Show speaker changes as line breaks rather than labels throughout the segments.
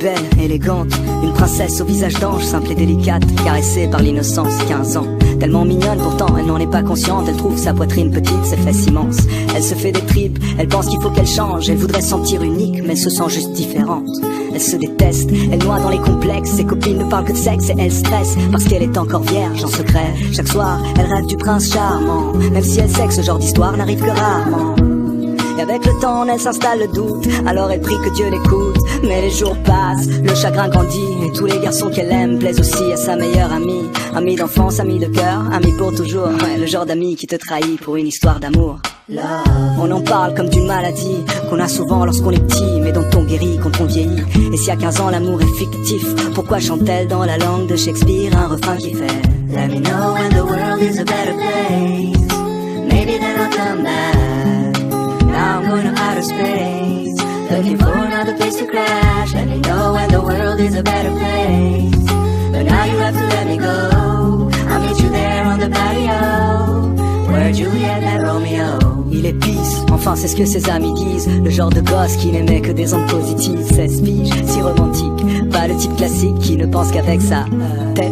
belle, élégante, une princesse au visage d'ange, simple et délicate, caressée par l'innocence, 15 ans. Tellement mignonne pourtant, elle n'en est pas consciente, elle trouve sa poitrine petite, ses fesses immenses. Elle se fait des tripes, elle pense qu'il faut qu'elle change, elle voudrait se sentir unique, mais elle se sent juste différente. Elle se déteste, elle noie dans les complexes, ses copines ne parlent que de sexe et elle stresse, parce qu'elle est encore vierge en secret. Chaque soir, elle rêve du prince charmant, même si elle sait que ce genre d'histoire n'arrive que rarement. Et avec le temps, en elle s'installe le doute, alors elle prie que Dieu l'écoute. Mais les jours passent, le chagrin grandit, et tous les garçons qu'elle aime plaisent aussi à sa meilleure amie. Amie d'enfance, amie de cœur, amie pour toujours, ouais, le genre d'ami qui te trahit pour une histoire d'amour. On en parle comme d'une maladie qu'on a souvent lorsqu'on est petit, mais dont on guérit quand on vieillit. Et si à 15 ans l'amour est fictif, pourquoi chante-t-elle dans la langue de Shakespeare un refrain qui fait Let me know when the world is a better place, maybe then I'll come back. Now I'm going to outer space, looking for another place to crash. Let me know when the world is a better place, but now you have to let me go. I'll meet you there on the patio, where Juliet met Romeo. Il est pisse, enfin c'est ce que ses amis disent, le genre de gosse qui n'aimait que des ondes positives. 16 piges, si romantique, pas le type classique qui ne pense qu'avec sa tête.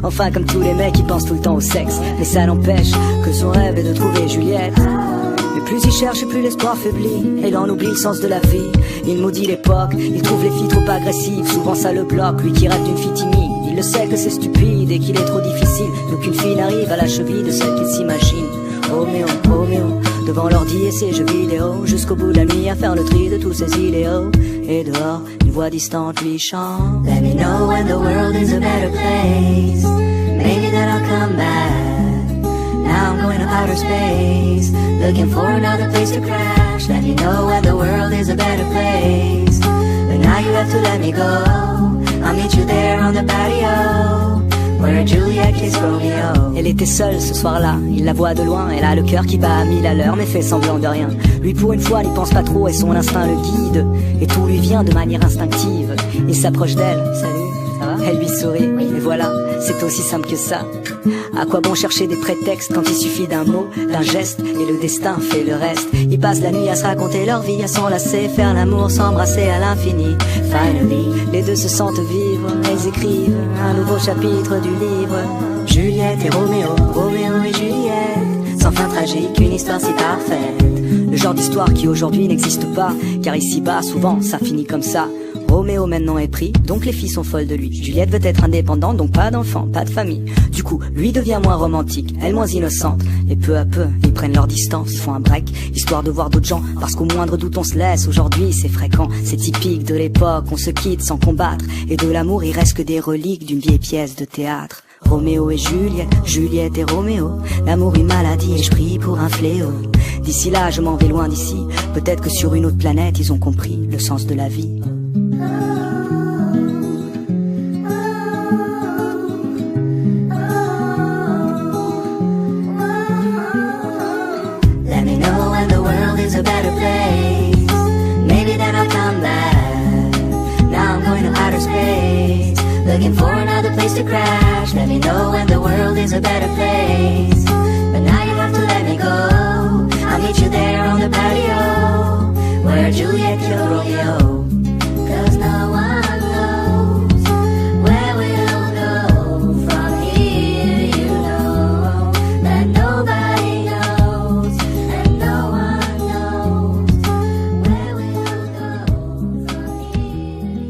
Enfin comme tous les mecs qui pensent tout le temps au sexe, mais ça n'empêche que son rêve est de trouver Juliette. Mais plus il cherche et plus l'espoir faiblit, et il en oublie le sens de la vie. Il maudit l'époque, il trouve les filles trop agressives, souvent ça le bloque, lui qui rêve d'une fille timide. Il le sait que c'est stupide et qu'il est trop difficile, qu'aucune fille n'arrive à la cheville de celle qu'il s'imagine. Roméo, Roméo, devant l'ordi et ses jeux vidéo, jusqu'au bout de la nuit à faire le tri de tous ses idéaux. Et dehors, une voix distante lui chante Let me know when the world is a better place, maybe then I'll come back. Now I'm going to outer space, looking for another place to crash. Let me know when the world is a better place, but now you have to let me go. I'll meet you there on the patio, where Juliet kissed Romeo. Elle était seule ce soir-là, il la voit de loin, elle a le cœur qui bat à 1000 à l'heure mais fait semblant de rien. Lui pour une fois n'y pense pas trop et son instinct le guide, et tout lui vient de manière instinctive. Il s'approche d'elle, salut, ça va? Elle lui sourit, et voilà, c'est aussi simple que ça. À quoi bon chercher des prétextes quand il suffit d'un mot, d'un geste, et le destin fait le reste. Ils passent la nuit à se raconter leur vie, à s'enlacer, faire l'amour, s'embrasser à l'infini. Finally, les deux se sentent vivre, elles écrivent un nouveau chapitre du livre. Juliette et Roméo, Roméo et Juliette, sans fin tragique, une histoire si parfaite. Le genre d'histoire qui aujourd'hui n'existe pas, car ici-bas, souvent, ça finit comme ça. Roméo maintenant est pris, donc les filles sont folles de lui. Juliette veut être indépendante, donc pas d'enfant, pas de famille. Du coup, lui devient moins romantique, elle moins innocente. Et peu à peu, ils prennent leur distance, font un break, histoire de voir d'autres gens. Parce qu'au moindre doute on se laisse, aujourd'hui c'est fréquent. C'est typique de l'époque, on se quitte sans combattre. Et de l'amour il reste que des reliques d'une vieille pièce de théâtre. Roméo et Juliette, Juliette et Roméo, l'amour une maladie et je prie pour un fléau. D'ici là je m'en vais loin d'ici, peut-être que sur une autre planète ils ont compris le sens de la vie. Let me know when the world is a better place, maybe then I'll come back. Now I'm going to outer space, looking for another place to crash. Let me know when the world is a better place, but now you have to let me go. I'll meet you there on the patio, where Juliet killed Romeo. Cause no one knows where we'll go from here, you know that nobody knows, and no one knows where we'll go from here.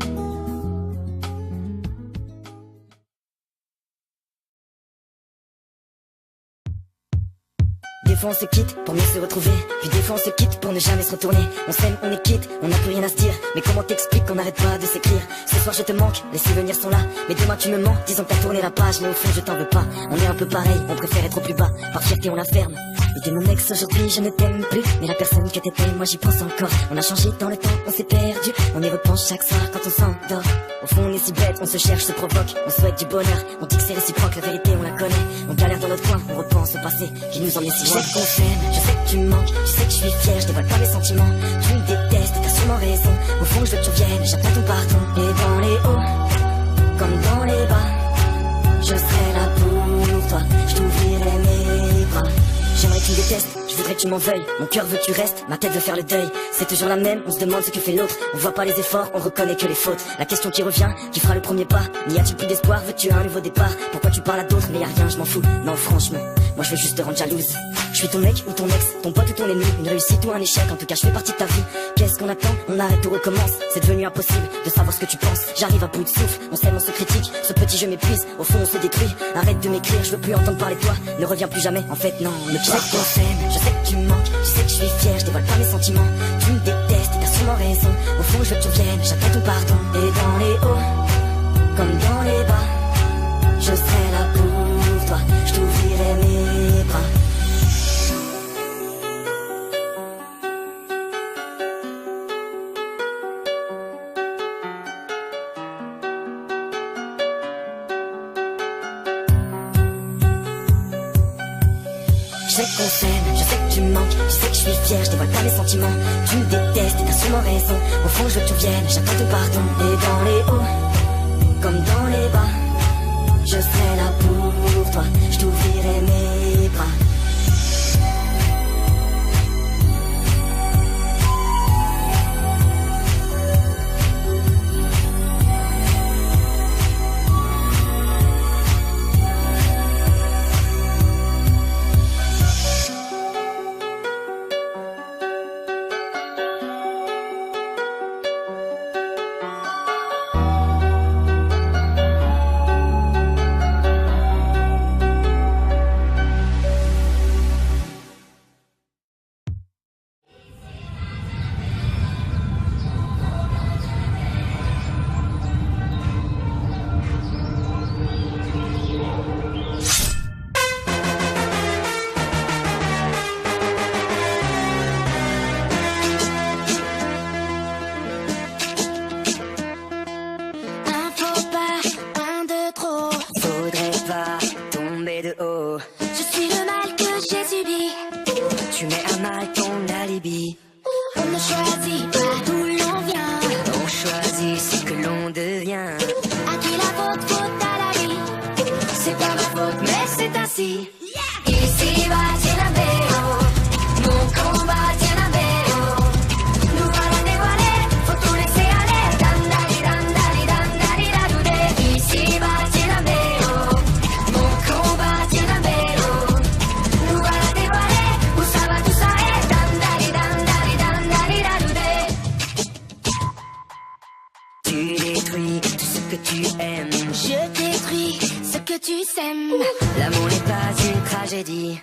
Des fois on se quitte pour mieux se retrouver, puis des fois on se quitte pour ne jamais se retourner. On s'aime, on est quitte, on n'a plus rien à se dire, mais comment t'expliques qu'on n'arrête pas de s'écrire? Ce soir je te manque, les souvenirs sont là, mais demain tu me mens, disons que t'as tourné la page, mais au fond je t'en veux pas. On est un peu pareil, on préfère être au plus bas, par fierté on la ferme. Et de mon ex aujourd'hui je ne t'aime plus, mais la personne que t'étais moi j'y pense encore. On a changé dans le temps, on s'est perdu, on y repense chaque soir quand on s'endort. Au fond on est si bête, on se cherche, se provoque, on souhaite du bonheur, on dit que c'est réciproque, la vérité on la connaît. On galère dans notre coin, on repense au passé qui nous emmène si loin. Je sais qu'on s'aime, je sais que tu me manques, je sais que je suis fier, je dévoile pas mes sentiments. Tu me détestes, t'as sûrement raison, au fond je veux que tu viennes, j'attends ton pardon. Et dans les hauts, comme dans les bas, je serai là pour toi, je t'ouvrirai mes bras. J'aimerais que tu me détestes, je voudrais que tu m'en veuilles, mon cœur veut que tu restes, ma tête veut faire le deuil. C'est toujours la même, on se demande ce que fait l'autre. On voit pas les efforts, on reconnaît que les fautes. La question qui revient, qui fera le premier pas? N'y a-t-il plus d'espoir, veux-tu un nouveau départ? Pourquoi tu parles à d'autres, mais y'a rien, je m'en fous. Non franchement, moi je veux juste te rendre jalouse. Je suis ton mec ou ton ex, ton pote ou ton ennemi, une réussite ou un échec, en tout cas je fais partie de ta vie. Qu'est-ce qu'on attend? On arrête, tout recommence. C'est devenu impossible de savoir ce que tu penses. J'arrive à bout de souffle, on s'aime, on se critique. Ce petit jeu m'épuise, au fond on se détruit. Arrête de m'écrire, je veux plus entendre parler de toi. Ne reviens plus jamais, en fait non, ne pars pas. Je sais qu'on s'aime, je sais que tu me manques, je sais que je suis fier, je dévoile pas mes sentiments. Tu me détestes, t'as sûrement raison. Au fond je veux que tu viennes, j'attends ton pardon. Et dans les hauts, comme dans les bas, je serai là pour toi, je t'ouvrirai mes bras. Je sais qu'on s'aime, je sais que tu me manques, je sais que je suis fier, je dévoile pas mes sentiments. Tu me détestes et t'as sûrement raison. Au fond je veux que tu viennes, j'attends ton pardon. Et dans les hauts, comme dans les bas, je serai là pour toi, je t'ouvrirai mes bras.
Je suis le mal que j'ai subi.
Tu mets à mal ton alibi.
On ne choisit pas d'où l'on vient.
On choisit ce que l'on devient.
À qui la faute, faute à la vie. C'est pas ma faute, mais c'est ainsi. Ici va Tienabéo. Mon combat Tienabéo. Nous voilà dévoilés, faut tout laisser aller. Dandali, dandali, dandali, dadoudé. Ici va Tienabéo. Mon combat Tienabéo. Nous voilà dévoilés, où ça va tout ça est. Dandali, dandali, dandali, dadoudé.
Tu détruis tout ce que tu aimes.
Je détruis ce que tu sèmes.
L'amour n'est pas une tragédie.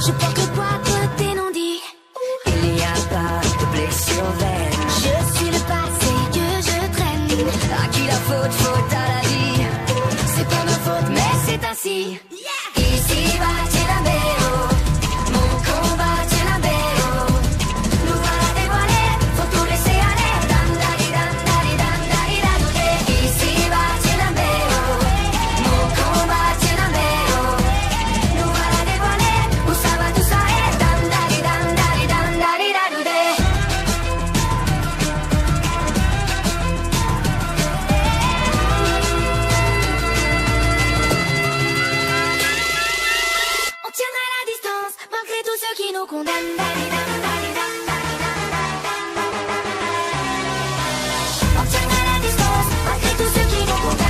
Je porte le poids de tes non-dits.
Il n'y a pas de blessure vaine.
Je suis le passé que je traîne.
À qui la faute, faute à la vie.
C'est pas ma faute, mais c'est ainsi. Ici va Tienabéo. Mon combat Tienabéo. Nous voilà dévoilés, faut tout laisser aller. Dandali, dandali, dandali, dadoudé. Ici va Tienabéo. Mon combat Tienabéo. Nous voilà dévoilés, où ça va tout ça est. Dandali, dandali, dandali, dadoudé. On tiendra la distance, malgré tous ceux qui nous condamnent. On tiendra la distance, malgré tous ceux qui nous condamnent.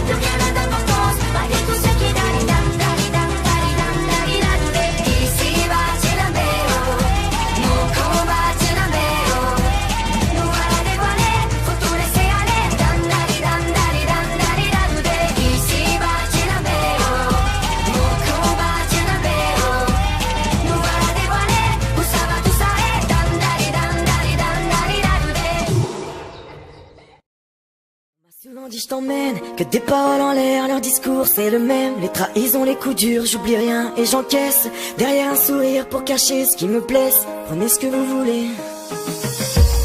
Plus rien n'a d'importance, malgré tous ceux qui Ici va Tienabéo. Mon combat Tienabéo. Nous voilà dévoilés, faut tout laisser aller. Dandali, dandali, dandali, dadoudé. Ici va Tienabéo. Mon combat Tienabéo. Nous voilà dévoilés, où ça va tout ça est. Dandali, dandali, dandali, dadoudé.
On m'a souvent dit je t'emmène, que des paroles en l'air, leur discours c'est le même. Les trahisons, les coups durs, j'oublie rien et j'encaisse. Derrière un sourire pour cacher ce qui me blesse. Prenez ce que vous voulez.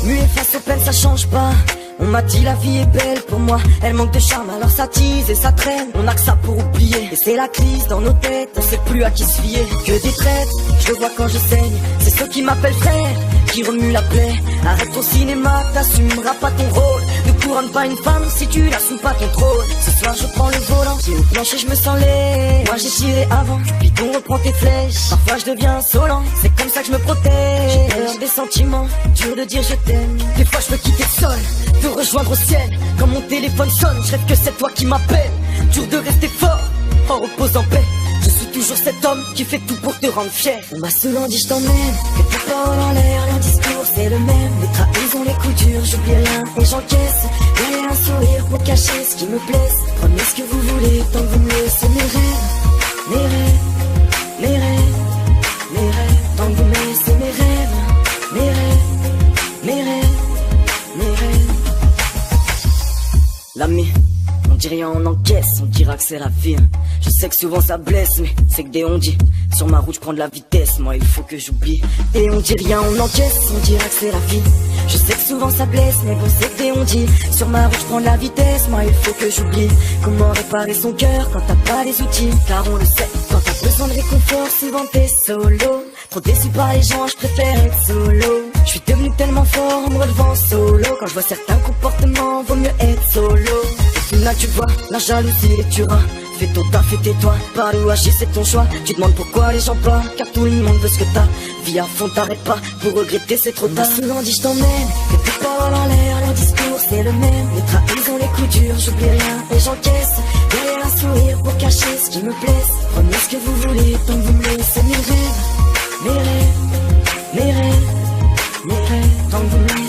Muet face aux peines, ça change pas. On m'a dit la vie est belle pour moi. Elle manque de charme, alors ça tease et ça traîne. On a que ça pour oublier. Et c'est la crise dans nos têtes, on sait plus à qui se fier. Que des traîtres, je le vois quand je saigne. C'est ceux qui m'appellent frère, qui remue la plaie. Arrête ton cinéma, t'assumeras pas ton rôle. Ne couronne pas une femme si tu n'assumes pas ton trône. Ce soir je prends le volant, j'ai au plancher, je me sens laid. Moi j'ai tiré avant, puis on reprend tes flèches. Parfois je deviens insolent, c'est comme ça que je me protège. J'ai peur des sentiments, dur de dire je t'aime. Des fois je veux quitter le sol, te rejoindre au ciel. Quand mon téléphone sonne, je rêve que c'est toi qui m'appelle. Dur de rester fort, en repose en paix. Je suis toujours cet homme qui fait tout pour te rendre fier. On m'a souvent dit je t'emmène, que tes paroles en l'air, leur discours c'est le même. Les trahisons, les coups durs, j'oublie rien et j'encaisse. Derrière un sourire pour cacher ce qui me blesse. Prenez ce que vous voulez, tant que vous me laissez mes rêves. Mes rêves, mes rêves, mes rêves. Tant que vous me laissez mes rêves. Mes rêves, mes rêves, mes rêves. L'ami, on dit rien, on encaisse, on dira que c'est la vie. Je sais que souvent ça blesse, mais c'est que des on dit. Sur ma route je prends de la vitesse, moi il faut que j'oublie. Et on dit rien, on encaisse, on dira que c'est la vie. Je sais que souvent ça blesse, mais bon c'est que des on dit. Sur ma route je prends de la vitesse, moi il faut que j'oublie. Comment réparer son cœur quand t'as pas les outils? Car on le sait, quand t'as besoin de réconfort, souvent t'es solo. Trop déçu par les gens, je préfère être solo. Je suis devenu tellement fort en me relevant solo. Quand je vois certains comportements, vaut mieux être solo. Là tu vois, la jalousie les tuera. Fais ton taf et tais-toi, par où agir c'est ton choix. Tu demandes pourquoi les gens parlent, car tout le monde veut ce que t'as. Vis à fond, t'arrêtes pas, pour regretter c'est trop tard. Souvent dit je t'emmène, que tes paroles en l'air, leur discours c'est le même. Les trahisons, les coups durs, j'oublie rien et j'encaisse. Derrière un sourire pour cacher ce qui me blesse. Prenez ce que vous voulez, tant que vous me laissez mes rêves. Mes rêves, mes rêves, mes rêves, tant que vous me laissez.